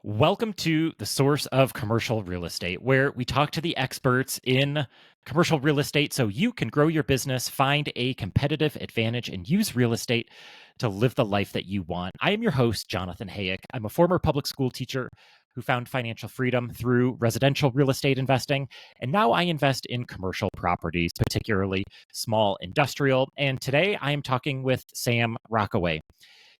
Welcome to the source of commercial real estate, where we talk to the experts in commercial real estate so you can grow your business, find a competitive advantage, and use real estate to live the life that you want. I am your host, Jonathan Hayek. I'm a former public school teacher who found financial freedom through residential real estate investing, and now I invest in commercial properties, particularly small industrial. And today I am talking with Sam Rockaway.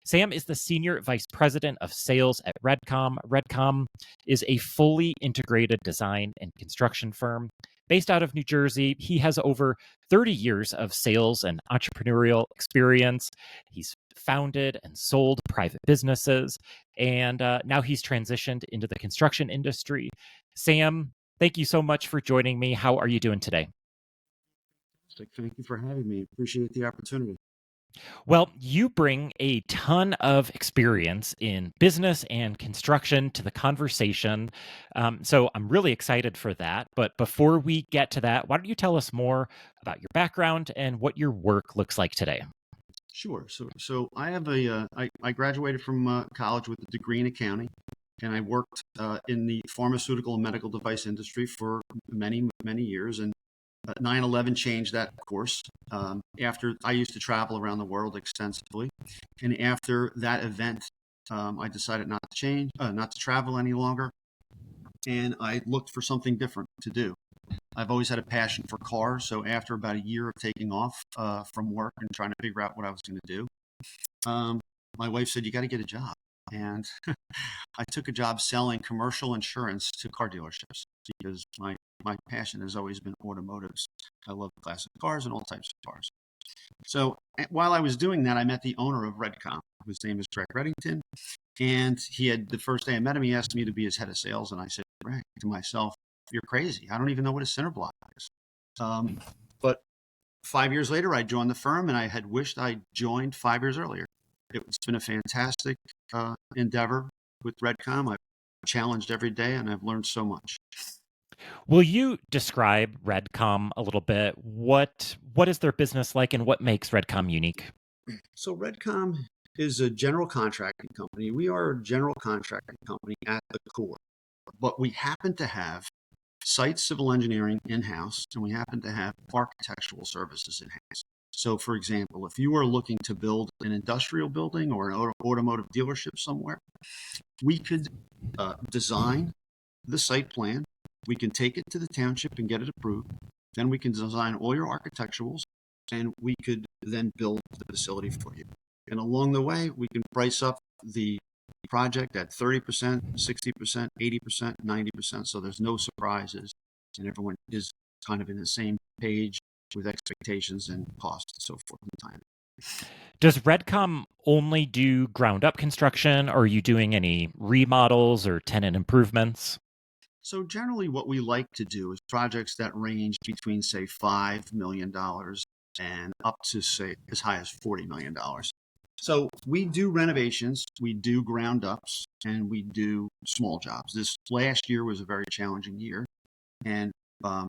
Sam is the Senior Vice President of Sales at REDCOM. REDCOM is a fully integrated design and construction firm based out of New Jersey. He has over 30 years of sales and entrepreneurial experience. He's founded and sold private businesses, and now he's transitioned into the construction industry. Sam, thank you so much for joining me. How are you doing today? Thank you for having me. Appreciate the opportunity. Well, you bring a ton of experience in business and construction to the conversation. So I'm really excited for that. But before we get to that, why don't you tell us more about your background and what your work looks like today? Sure. So I have I graduated from college with a degree in accounting, and I worked in the pharmaceutical and medical device industry for many years. And 9/11 changed that, of course. After I used to travel around the world extensively, and after that event, I decided not to travel any longer, and I looked for something different to do. I've always had a passion for cars, so after about a year of taking off from work and trying to figure out what I was going to do, um, my wife said, "You got to get a job," and I took a job selling commercial insurance to car dealerships because my passion has always been automotives. I love classic cars and all types of cars. So while I was doing that, I met the owner of Redcom, whose name is Greg Reddington. And the first day I met him, he asked me to be his head of sales. And I said, Greg, to myself, you're crazy. I don't even know what a center block is. But 5 years later, I joined the firm, and I had wished I joined 5 years earlier. It's been a fantastic endeavor with Redcom. I've challenged every day, and I've learned so much. Will you describe Redcom a little bit? What is their business like and what makes Redcom unique? So Redcom is a general contracting company. We are a general contracting company at the core, but we happen to have site civil engineering in-house, and we happen to have architectural services in-house. So, for example, if you are looking to build an industrial building or an automotive dealership somewhere, we could design the site plan. We can take it to the township and get it approved. Then we can design all your architecturals, and we could then build the facility for you. And along the way, we can price up the project at 30%, 60%, 80%, 90%. So there's no surprises, and everyone is kind of in the same page with expectations and costs and so forth and time. Does Redcom only do ground up construction, or are you doing any remodels or tenant improvements? So generally what we like to do is projects that range between, say, $5 million and up to, say, as high as $40 million. So we do renovations, we do ground ups, and we do small jobs. This last year was a very challenging year, and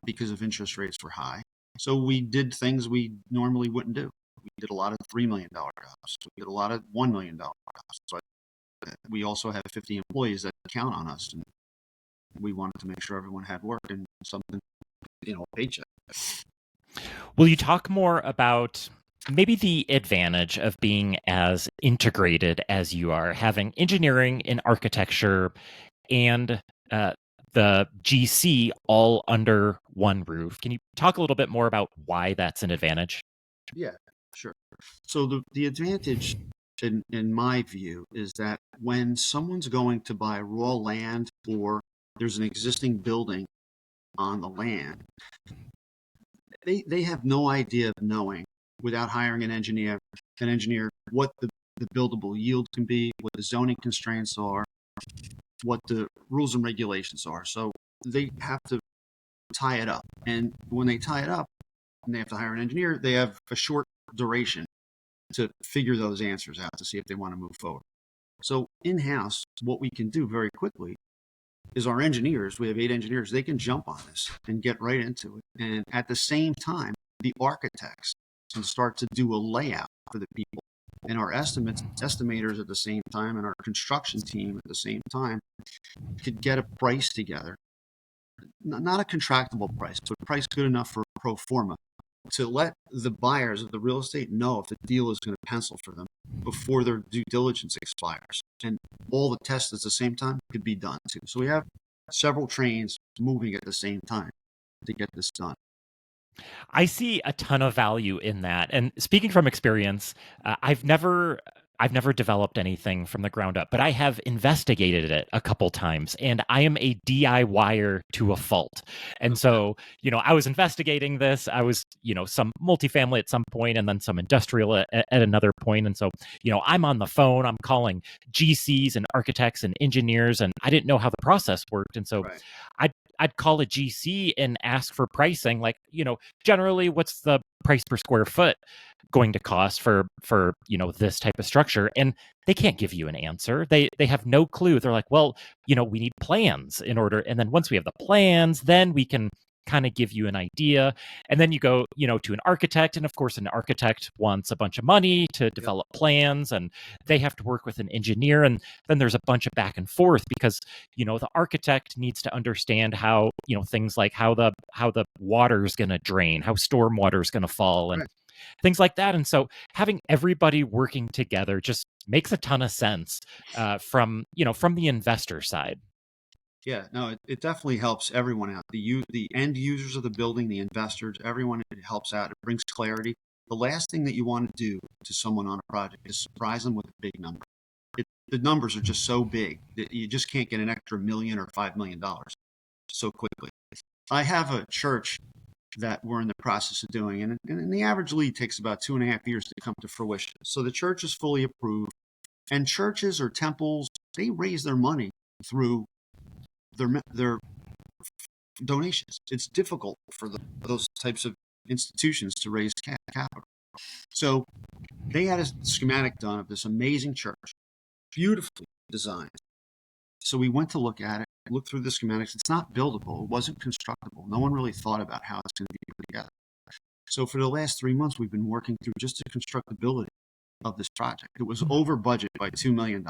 because of interest rates were high. So we did things we normally wouldn't do. We did a lot of $3 million jobs. We did a lot of $1 million jobs. But we also have 50 employees that count on us, and we wanted to make sure everyone had work and something, a paycheck. Will you talk more about maybe the advantage of being as integrated as you are, having engineering and architecture and the GC all under one roof? Can you talk a little bit more about why that's an advantage? Yeah, sure. So the advantage in my view is that when someone's going to buy raw land or there's an existing building on the land, they have no idea of knowing, without hiring an engineer, what the buildable yield can be, what the zoning constraints are, what the rules and regulations are. So they have to tie it up. And when they tie it up and they have to hire an engineer, they have a short duration to figure those answers out to see if they want to move forward. So in-house, what we can do very quickly is our engineers, we have 8 engineers, they can jump on this and get right into it. And at the same time, the architects can start to do a layout for the people and our estimators at the same time, and our construction team at the same time could get a price together, not a contractable price, but a price good enough for pro forma to let the buyers of the real estate know if the deal is going to pencil for them before their due diligence expires. And all the tests at the same time could be done too. So we have several trains moving at the same time to get this done. I see a ton of value in that. And speaking from experience, I've never developed anything from the ground up, but I have investigated it a couple times, and I am a DIYer to a fault. And Okay. so, I was investigating this. I was, some multifamily at some point, and then some industrial at another point. And so, I'm on the phone. I'm calling GCs and architects and engineers, and I didn't know how the process worked. And so, Right. I'd I'd call a GC and ask for pricing, like, generally, what's the price per square foot going to cost for this type of structure? And they can't give you an answer. They have no clue. They're like, well, we need plans in order, and then once we have the plans, then we can kind of give you an idea. And then you go, to an architect, and of course an architect wants a bunch of money to Yep. develop plans, and they have to work with an engineer, and then there's a bunch of back and forth because the architect needs to understand how things like how the water is going to drain, how storm water is going to fall, and Right. things like that. And so having everybody working together just makes a ton of sense from the investor side. Yeah, no, it definitely helps everyone out. The end users of the building, the investors, everyone, it helps out. It brings clarity. The last thing that you want to do to someone on a project is surprise them with a big number. The numbers are just so big that you just can't get an extra million or $5 million so quickly. I have a church that we're in the process of doing, and the average lead takes about 2.5 years to come to fruition. So the church is fully approved, and churches or temples, they raise their money through their donations. It's difficult for those types of institutions to raise capital. So they had a schematic done of this amazing church, beautifully designed. So we went to look at it, looked through the schematics. It's not buildable. It wasn't constructible. No one really thought about how it's going to be put together. So for the last 3 months, we've been working through just the constructability of this project. It was over budget by $2 million,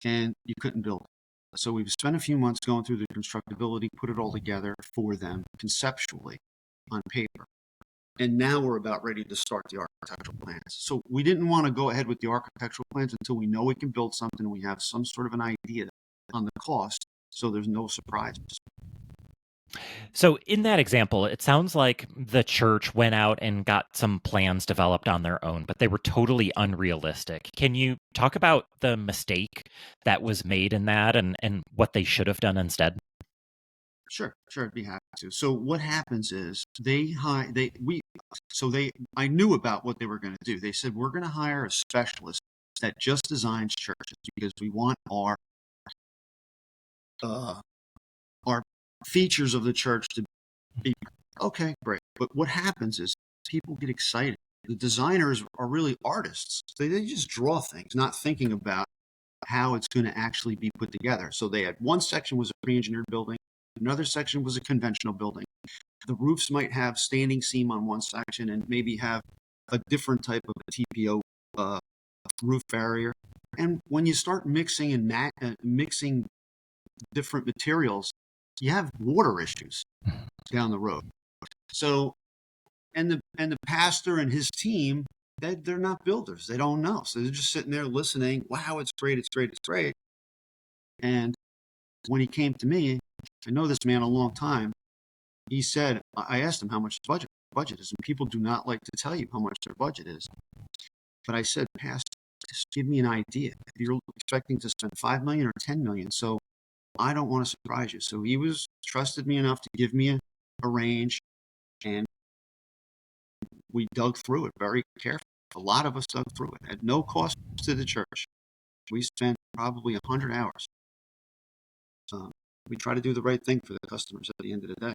and you couldn't build it. So we've spent a few months going through the constructability, put it all together for them conceptually on paper. And now we're about ready to start the architectural plans. So we didn't want to go ahead with the architectural plans until we know we can build something and we have some sort of an idea on the cost, so there's no surprises. So in that example, it sounds like the church went out and got some plans developed on their own, but they were totally unrealistic. Can you talk about the mistake that was made in that, and what they should have done instead? Sure, I'd be happy to. So what happens is they hire they we so they I knew about what they were going to do. They said we're going to hire a specialist that just designs churches because we want uh, our features of the church to be okay, great. But what happens is people get excited. The designers are really artists. They just draw things, not thinking about how it's going to actually be put together. So they had one section was a pre-engineered building, another section was a conventional building. The roofs might have standing seam on one section and maybe have a different type of a TPO roof barrier. And when you start mixing and mixing different materials, you have water issues down the road. So and the pastor and his team, they're not builders. They don't know. So they're just sitting there listening. Wow, it's great, it's great, it's great. And when he came to me, I know this man a long time. He said, I asked him how much his budget is, and people do not like to tell you how much their budget is. But I said, Pastor, just give me an idea. If you're expecting to spend 5 million or 10 million, so I don't want to surprise you. So he was trusted me enough to give me a range, and we dug through it very carefully. A lot of us dug through it at no cost to the church. We spent probably 100 hours. We try to do the right thing for the customers at the end of the day.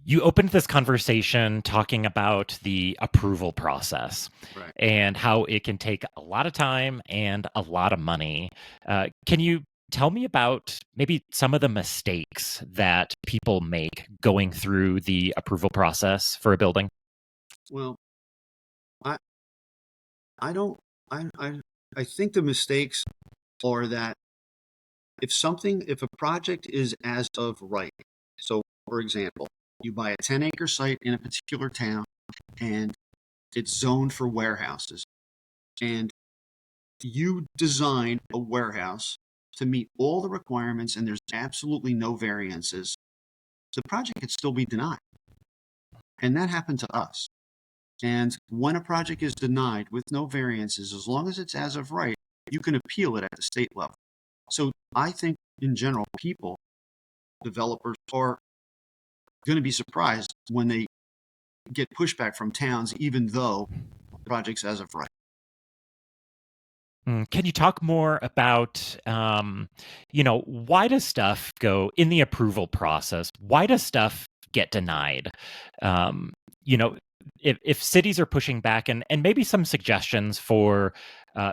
You opened this conversation talking about the approval process Right. and how it can take a lot of time and a lot of money. Can you tell me about maybe some of the mistakes that people make going through the approval process for a building? Well, I I don't I think the mistakes are that if a project is as of right, so for example, you buy a 10-acre site in a particular town and it's zoned for warehouses, and you design a warehouse to meet all the requirements and there's absolutely no variances, the project could still be denied. And that happened to us. And when a project is denied with no variances, as long as it's as of right, you can appeal it at the state level. So I think in general, developers are going to be surprised when they get pushback from towns, even though the project's as of right. Can you talk more about, why does stuff go in the approval process? Why does stuff get denied? Um, you know, if cities are pushing back, and maybe some suggestions for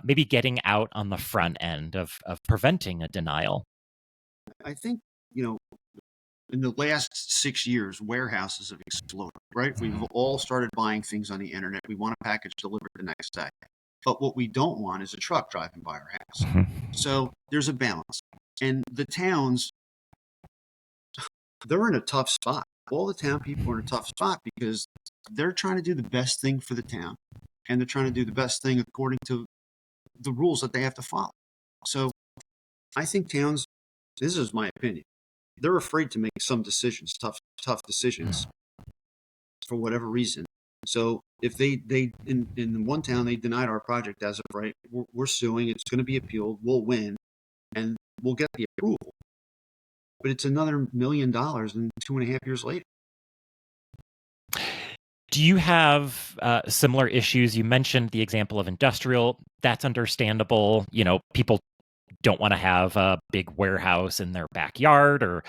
maybe getting out on the front end of preventing a denial. I think, you know, in the last 6 years, warehouses have exploded, right? We've all started buying things on the internet. We want a package delivered the next day. But what we don't want is a truck driving by our house. So there's a balance. And the towns, they're in a tough spot. All the town people are in a tough spot because they're trying to do the best thing for the town and they're trying to do the best thing according to the rules that they have to follow. So I think towns, this is my opinion, they're afraid to make some decisions, tough decisions for whatever reason. So if they in one town they denied our project as of right, we're suing. It's going to be appealed. We'll win, and we'll get the approval. But it's another $1 million and 2.5 years later. Do you have similar issues? You mentioned the example of industrial. That's understandable. People don't want to have a big warehouse in their backyard or,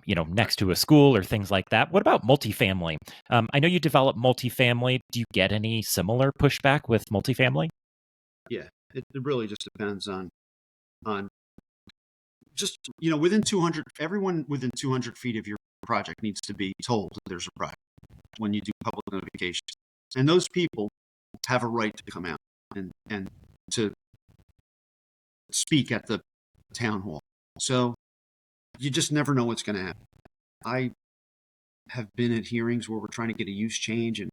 next to a school or things like that. What about multifamily? I know you develop multifamily. Do you get any similar pushback with multifamily? Yeah, it really just depends on just within 200. Everyone within 200 feet of your project needs to be told that there's a project when you do public notifications, and those people have a right to come out and to speak at the town hall. So you just never know what's going to happen. I have been at hearings where we're trying to get a use change, and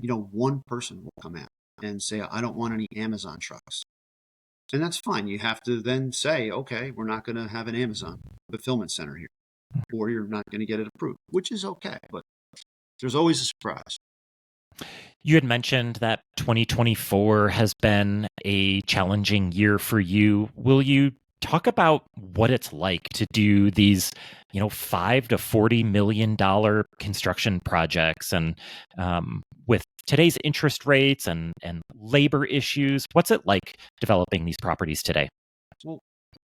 one person will come out and say, "I don't want any Amazon trucks," and that's fine. You have to then say, "Okay, we're not going to have an Amazon fulfillment center here, or you're not going to get it approved," which is okay, but there's always a surprise. You had mentioned that 2024 has been a challenging year for you. Will you talk about what it's like to do these, $5 to $40 million construction projects, and with today's interest rates and labor issues, what's it like developing these properties today? Well,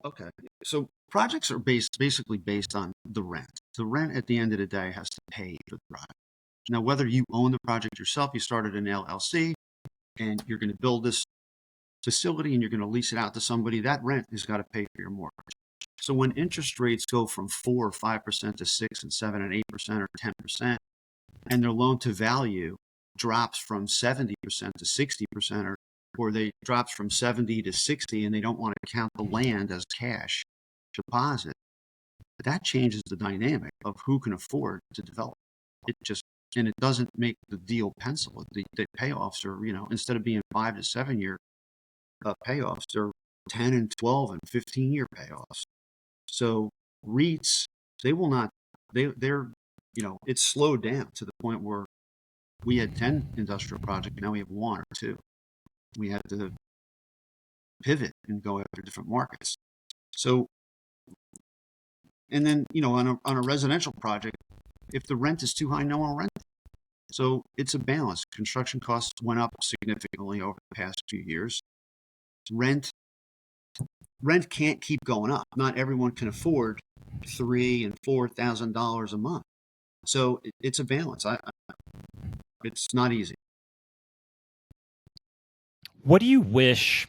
okay. So projects are basically based on the rent. The rent at the end of the day has to pay for the project. Now, whether you own the project yourself, you started an LLC, and you're going to build this facility and you're going to lease it out to somebody, that rent has got to pay for your mortgage. So when interest rates go from 4 or 5% to 6 and 7 and 8% or 10%, and their loan to value drops from 70% to 60%, or they drops from 70 to 60, and they don't want to count the land as cash deposit, that changes the dynamic of who can afford to develop. And it doesn't make the deal pencil. The payoffs are, instead of being 5 to 7 year payoffs, they're 10 and 12 and 15-year payoffs. So REITs, they will not, they're, it's slowed down to the point where we had 10 industrial projects, now we have 1 or 2. We had to pivot and go after different markets. So, and then, on a residential project, if the rent is too high, no one will rent it. So it's a balance. Construction costs went up significantly over the past few years. Rent can't keep going up. Not everyone can afford $3,000 and $4,000 a month. So it's a balance. It's not easy. What do you wish,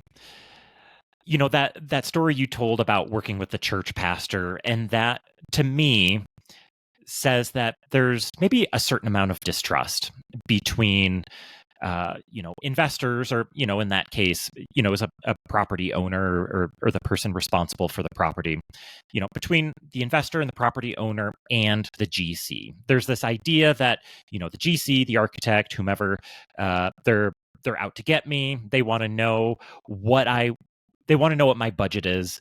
that story you told about working with the church pastor, and that to me says that there's maybe a certain amount of distrust between investors, or in that case, as a property owner, or the person responsible for the property, between the investor and the property owner and the GC, there's this idea that the GC, the architect, whomever, they're out to get me. They want to know what my budget is,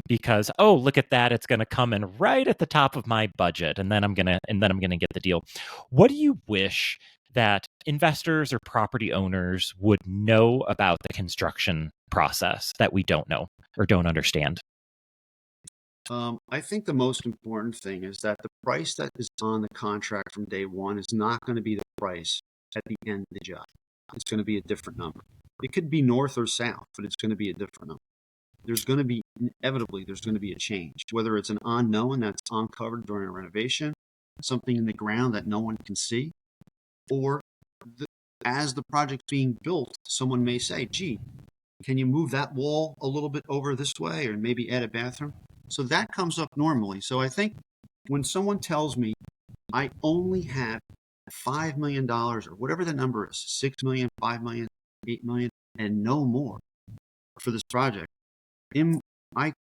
because, oh, look at that, it's going to come in right at the top of my budget, and then I'm gonna get the deal. What do you wish that investors or property owners would know about the construction process that we don't know or don't understand? I think the most important thing is that the price that is on the contract from day one is not going to be the price at the end of the job. It's going to be a different number. It could be north or south, but it's going to be a different number. There's going to be, inevitably, there's going to be a change, whether it's an unknown that's uncovered during a renovation, something in the ground that no one can see, or as the project's being built, someone may say, gee, can you move that wall a little bit over this way, or maybe add a bathroom? So that comes up normally. So I think when someone tells me I only have $5 million, or whatever the number is, 6 million, 5 million, 8 million, and no more for this project, I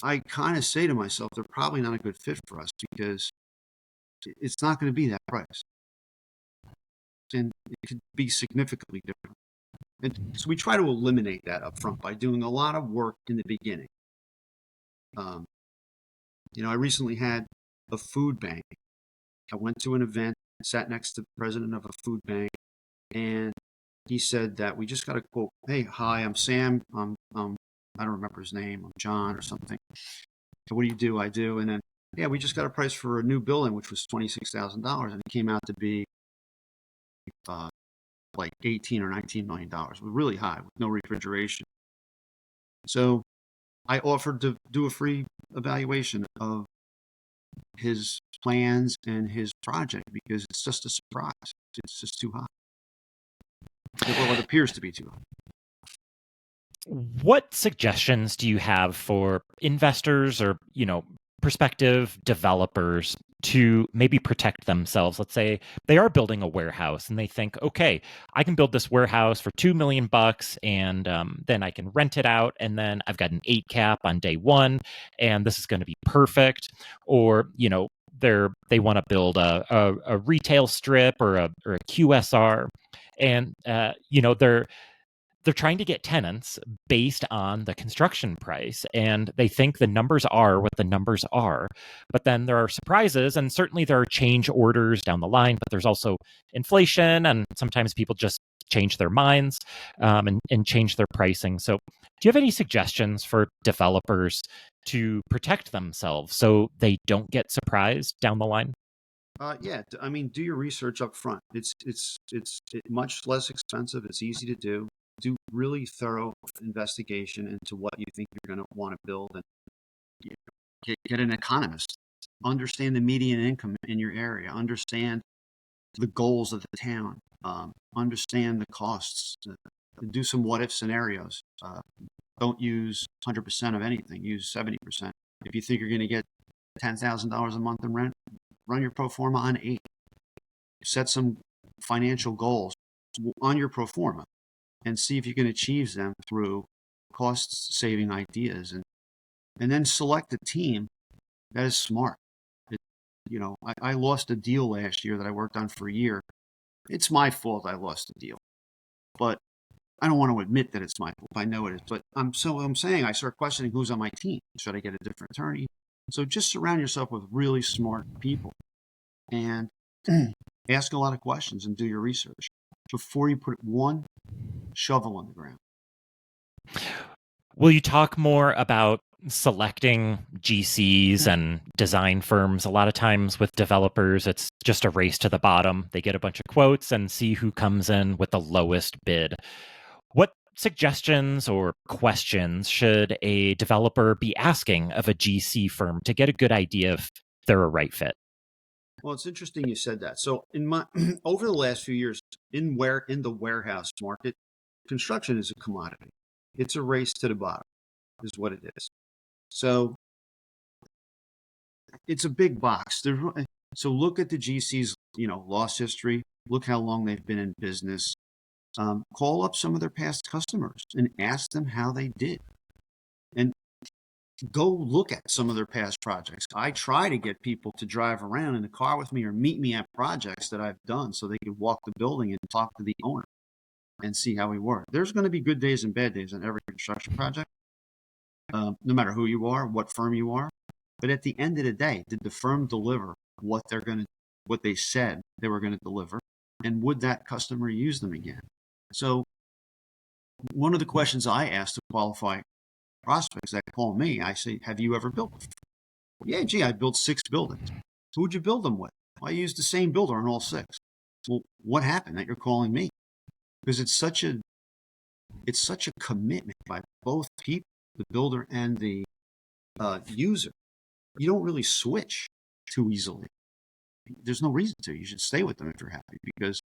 I kind of say to myself, they're probably not a good fit for us, because it's not going to be that price, and it could be significantly different. And so we try to eliminate that up front by doing a lot of work in the beginning. Um, I recently had a food bank. I went to an event, sat next to the president of a food bank, and he said that we just got a quote. Hey, hi, I'm Sam. I don't remember his name. I'm John or something. So what do you do? I do. And then, yeah, we just got a price for a new building, which was $26,000, and it came out to be uh, like 18 or $19 million. It was really high with no refrigeration. So I offered to do a free evaluation of his plans and his project, because it's just a surprise. It's just too high. Well, it appears to be too high. What suggestions do you have for investors or, prospective developers to maybe protect themselves? Let's say they are building a warehouse and they think, okay, I can build this warehouse for $2 million, and then I can rent it out, and then I've got an 8 cap on day one, and this is going to be perfect. Or, they want to build a retail strip, or a QSR, and they're trying to get tenants based on the construction price, and they think the numbers are what the numbers are. But then there are surprises, and certainly there are change orders down the line, but there's also inflation, and sometimes people just change their minds, and change their pricing. So do you have any suggestions for developers to protect themselves so they don't get surprised down the line? Yeah, I mean, do your research up front. It's much less expensive. It's easy to do. Do really thorough investigation into what you think you're going to want to build, and get an economist. Understand the median income in your area. Understand the goals of the town. Understand the costs. Do some what if scenarios. Don't use 100% of anything. Use 70%. If you think you're going to get $10,000 a month in rent, run your pro forma on 8. Set some financial goals on your pro forma, and see if you can achieve them through cost saving ideas, and then select a team that is smart. It, I lost a deal last year that I worked on for a year. It's my fault I lost the deal, but I don't want to admit that it's my fault. I know it is, but I'm saying I start questioning who's on my team. Should I get a different attorney? So just surround yourself with really smart people, and ask a lot of questions and do your research before you put one shovel on the ground. Will you talk more about selecting GCs and design firms? A lot of times with developers, it's just a race to the bottom. They get a bunch of quotes and see who comes in with the lowest bid. What suggestions or questions should a developer be asking of a GC firm to get a good idea if they're a right fit? Well, it's interesting you said that. So in my over the last few years, in the warehouse market, construction is a commodity. It's a race to the bottom, is what it is. So it's a big box. So look at the GC's, loss history. Look how long they've been in business. Call up some of their past customers and ask them how they did. And go look at some of their past projects. I try to get people to drive around in the car with me or meet me at projects that I've done so they could walk the building and talk to the owner and see how we work. There's going to be good days and bad days on every construction project, no matter who you are, what firm you are. But at the end of the day, did the firm deliver what they said they were going to deliver? And would that customer use them again? So one of the questions I ask to qualify prospects that call me, I say, have you ever built before? Yeah, gee, I built 6 buildings. Who'd you build them with? I used the same builder on all 6. Well, what happened that you're calling me? Because it's such a commitment by both people, the builder and the user. You don't really switch too easily. There's no reason to. You should stay with them if you're happy, because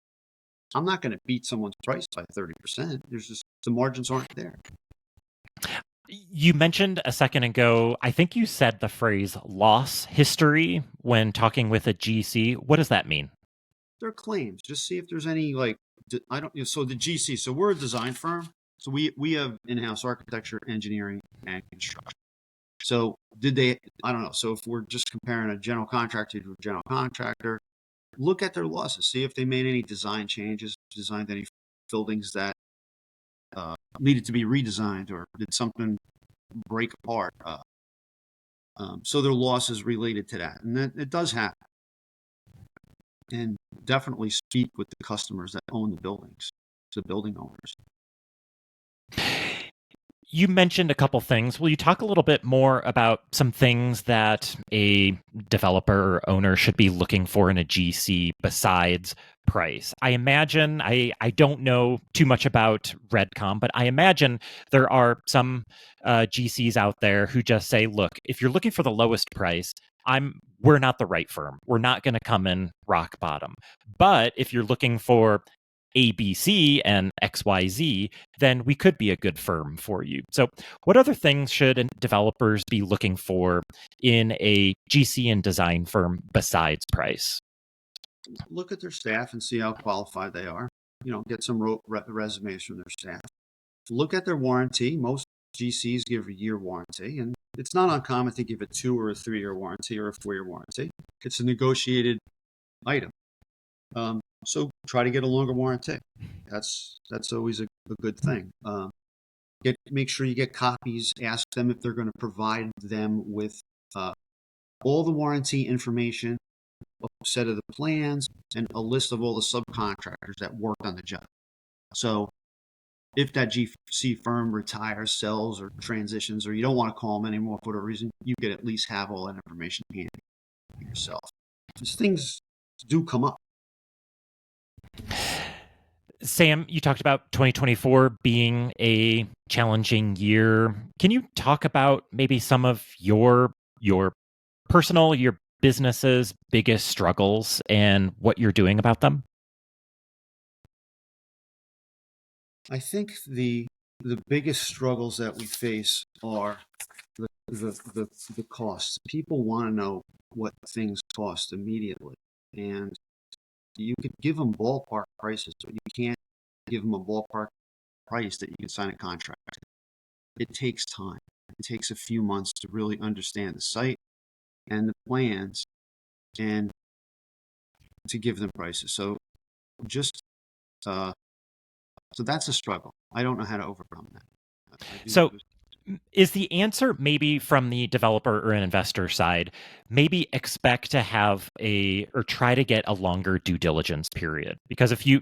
I'm not going to beat someone's price by 30%. There's just the margins aren't there. You mentioned a second ago, I think you said the phrase loss history when talking with a GC. What does that mean? Their claims. Just see if there's any so the GC. So we're a design firm. So we have in-house architecture, engineering, and construction. So I don't know. So if we're just comparing a general contractor to a general contractor, look at their losses. See if they made any design changes, designed any buildings that needed to be redesigned, or did something break apart. So their losses related to that. And it does happen. And definitely speak with the customers that own the buildings, the building owners. You mentioned a couple things. Will you talk a little bit more about some things that a developer or owner should be looking for in a GC besides price? I imagine, I don't know too much about REDCOM, but I imagine there are some GCs out there who just say, look, if you're looking for the lowest price, we're not the right firm. We're not going to come in rock bottom. But if you're looking for ABC and XYZ, then we could be a good firm for you. So, what other things should developers be looking for in a GC and design firm besides price? Look at their staff and see how qualified they are. Get some resumes from their staff. Look at their warranty. Most GCs give a year warranty, and it's not uncommon to give a 2 or a 3-year warranty or a 4-year warranty. It's a negotiated item. So try to get a longer warranty. That's always a good thing. Make sure you get copies. Ask them if they're going to provide them with all the warranty information, a set of the plans, and a list of all the subcontractors that worked on the job. So if that GC firm retires, sells, or transitions, or you don't want to call them anymore for whatever reason, you could at least have all that information handy yourself. Because things do come up. Sam, you talked about 2024 being a challenging year. Can you talk about maybe some of your personal, your business's biggest struggles and what you're doing about them? I think the biggest struggles that we face are the costs. People want to know what things cost immediately, and you could give them ballpark prices, but you can't give them a ballpark price that you can sign a contract. It takes time. It takes a few months to really understand the site and the plans, and to give them prices. So that's a struggle. I don't know how to overcome that. So is the answer maybe from the developer or an investor side, maybe expect to have or try to get a longer due diligence period? Because if you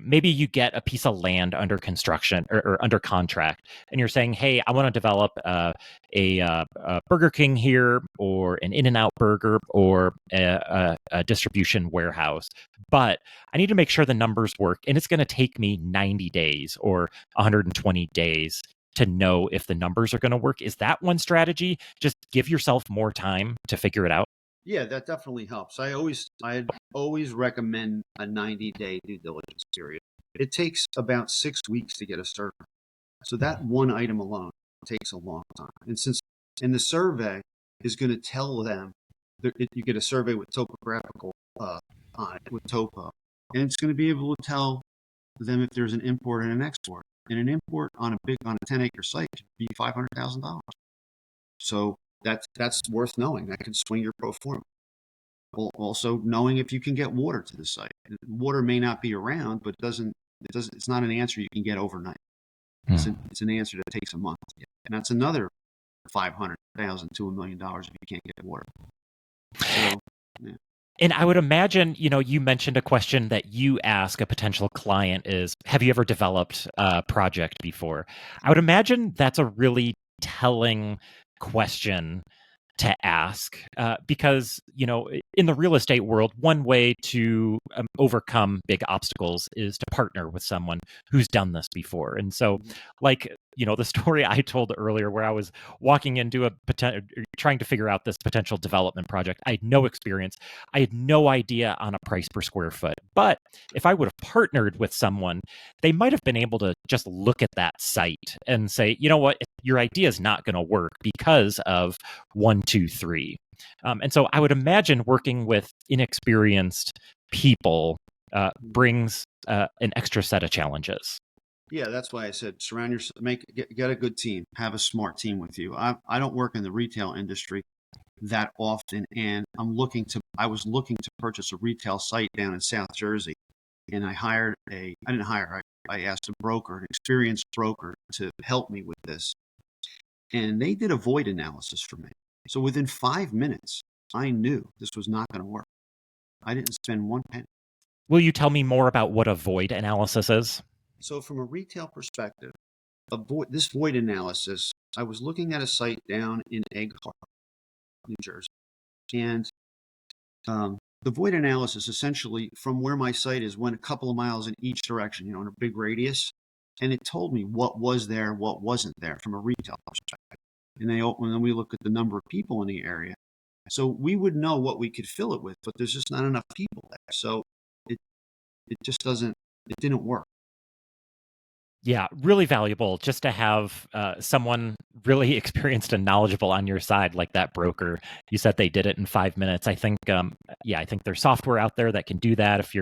get a piece of land under construction or under contract and you're saying, hey, I want to develop a Burger King here, or an In-N-Out burger, or a distribution warehouse, but I need to make sure the numbers work, and it's going to take me 90 days or 120 days to know if the numbers are going to work. Is that one strategy? Just give yourself more time to figure it out. Yeah, that definitely helps. I always recommend a 90-day due diligence period. It takes about 6 weeks to get a survey. So that one item alone takes a long time. And the survey is going to tell them, you get a survey with topographical on it with topo, and it's going to be able to tell them if there's an import and an export. And an import on a 10-acre site could be $500,000. So that's worth knowing. That can swing your pro forma. Also, knowing if you can get water to the site. Water may not be around, but it's not an answer you can get overnight. It's an answer that takes a month to get, and that's another $500,000 to $1 million if you can't get water. So, yeah. And I would imagine, you mentioned a question that you ask a potential client is, have you ever developed a project before? I would imagine that's a really telling question to ask because, in the real estate world, one way to overcome big obstacles is to partner with someone who's done this before. And so, like, the story I told earlier where I was walking into trying to figure out this potential development project. I had no experience. I had no idea on a price per square foot. But if I would have partnered with someone, they might have been able to just look at that site and say, you know what, your idea is not going to work because of 1, 2, 3. And so I would imagine working with inexperienced people brings an extra set of challenges. Yeah, that's why I said surround yourself, get a good team, have a smart team with you. I don't work in the retail industry that often, and I was looking to purchase a retail site down in South Jersey, and I asked a broker, an experienced broker, to help me with this, and they did a void analysis for me. So within 5 minutes, I knew this was not going to work. I didn't spend one penny. Will you tell me more about what a void analysis is? So from a retail perspective, this void analysis, I was looking at a site down in Egg Harbor, New Jersey, and the void analysis essentially from where my site is went a couple of miles in each direction, in a big radius, and it told me what was there, what wasn't there from a retail perspective. And then we look at the number of people in the area, so we would know what we could fill it with, but there's just not enough people there, so it didn't work. Yeah, really valuable just to have someone really experienced and knowledgeable on your side, like that broker. You said they did it in 5 minutes. I think, I think there's software out there that can do that. If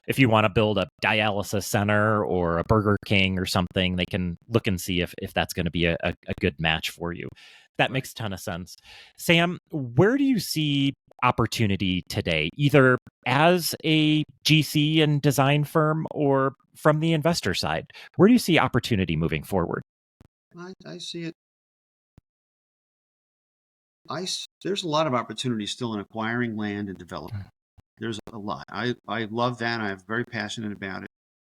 if you want to build a dialysis center or a Burger King or something, they can look and see if that's going to be a good match for you. That makes a ton of sense. Sam, where do you see opportunity today, either as a GC and design firm or from the investor side? Where do you see opportunity moving forward? I see it. There's a lot of opportunity still in acquiring land and development. There's a lot. I love that. I'm very passionate about it.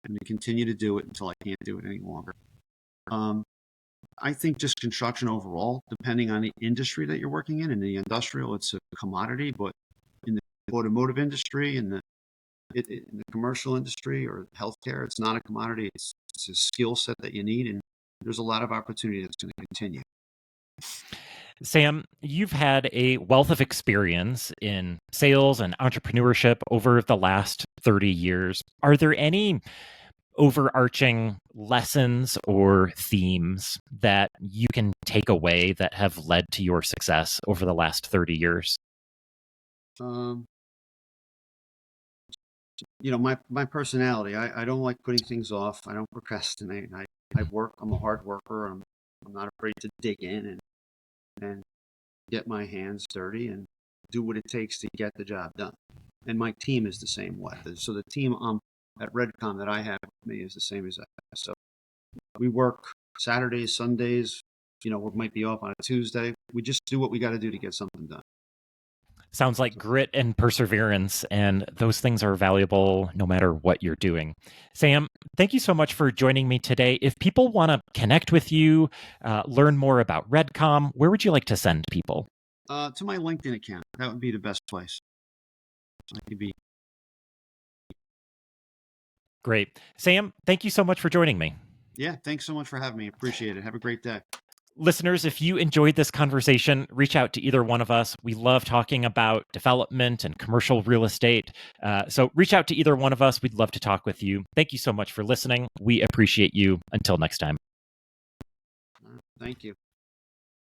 I'm going to continue to do it until I can't do it any longer. I think just construction overall, depending on the industry that you're working in the industrial, it's a commodity, but in the automotive industry, in the commercial industry or healthcare, it's not a commodity. It's a skill set that you need, and there's a lot of opportunity that's going to continue. Sam, you've had a wealth of experience in sales and entrepreneurship over the last 30 years. Are there any overarching lessons or themes that you can take away that have led to your success over the last 30 years? My personality, I don't like putting things off. I don't procrastinate. I work. I'm a hard worker. I'm not afraid to dig in and get my hands dirty and do what it takes to get the job done. And my team is the same way. So the team at REDCOM that I have with me is the same as I have. So we work Saturdays, Sundays, we might be off on a Tuesday. We just do what we got to do to get something done. Sounds like grit and perseverance, and those things are valuable no matter what you're doing. Sam, thank you so much for joining me today. If people want to connect with you, learn more about REDCOM, where would you like to send people? To my LinkedIn account. That would be the best place. Great. Sam, thank you so much for joining me. Yeah, thanks so much for having me. Appreciate it. Have a great day. Listeners, if you enjoyed this conversation, reach out to either one of us. We love talking about development and commercial real estate. So reach out to either one of us. We'd love to talk with you. Thank you so much for listening. We appreciate you. Until next time. Thank you.